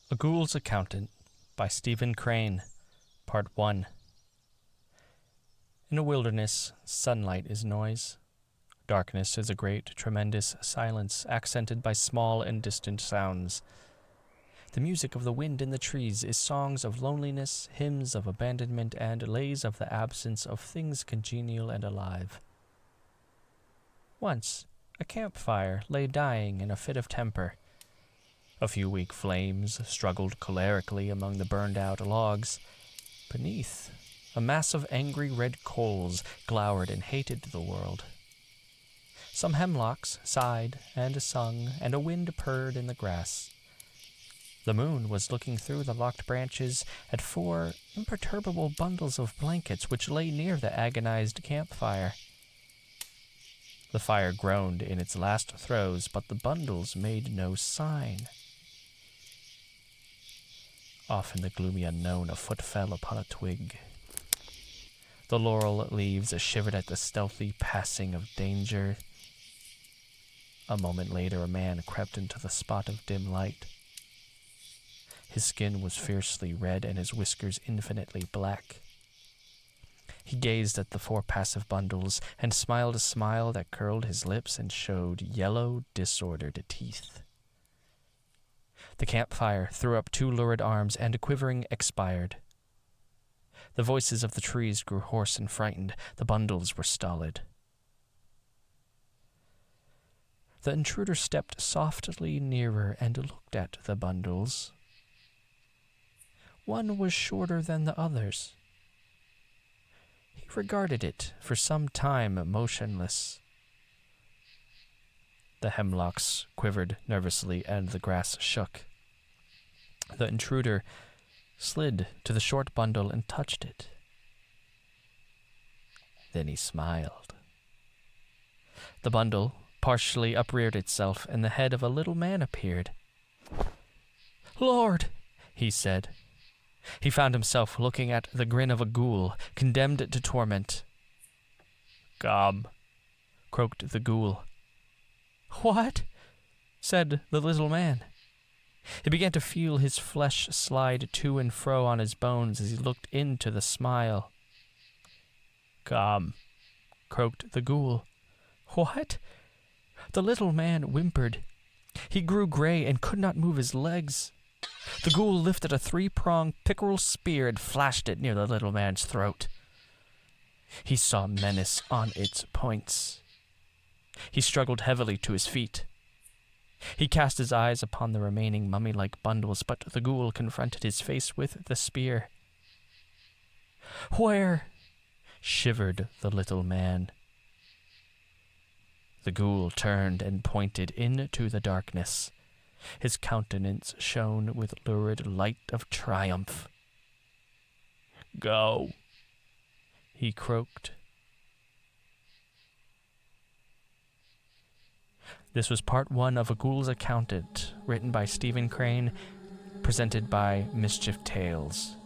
A Ghoul's Accountant by Stephen Crane, Part 1. In a wilderness, sunlight is noise. Darkness is a great, tremendous silence, accented by small and distant sounds. The music of the wind in the trees is songs of loneliness, hymns of abandonment, and lays of the absence of things congenial and alive. Once, a campfire lay dying in a fit of temper. A few weak flames struggled cholerically among the burned-out logs. Beneath, a mass of angry red coals glowered and hated the world. Some hemlocks sighed and sung, and a wind purred in the grass. The moon was looking through the locked branches at 4 imperturbable bundles of blankets which lay near the agonized campfire. The fire groaned in its last throes, but the bundles made no sign. Off in the gloomy unknown, a foot fell upon a twig. The laurel leaves shivered at the stealthy passing of danger. A moment later, a man crept into the spot of dim light. His skin was fiercely red and his whiskers infinitely black. He gazed at the 4 passive bundles and smiled a smile that curled his lips and showed yellow, disordered teeth. The campfire threw up 2 lurid arms and, quivering, expired. The voices of the trees grew hoarse and frightened. The bundles were stolid. The intruder stepped softly nearer and looked at the bundles. One was shorter than the others. He regarded it for some time motionless. The hemlocks quivered nervously and the grass shook. The intruder slid to the short bundle and touched it. Then he smiled. The bundle partially upreared itself, and the head of a little man appeared. "Lord," he said. He found himself looking at the grin of a ghoul, condemned to torment. "Come," croaked the ghoul. "What?" said the little man. He began to feel his flesh slide to and fro on his bones as he looked into the smile. "Come," croaked the ghoul. "What?" The little man whimpered. He grew gray and could not move his legs. The ghoul lifted a 3-pronged pickerel spear and flashed it near the little man's throat. He saw menace on its points. He struggled heavily to his feet. He cast his eyes upon the remaining mummy-like bundles, but the ghoul confronted his face with the spear. "Where?" shivered the little man. The ghoul turned and pointed into the darkness. His countenance shone with lurid light of triumph. "Go," he croaked. This was part 1 of A Ghoul's Accountant, written by Stephen Crane, presented by Mischief Tales.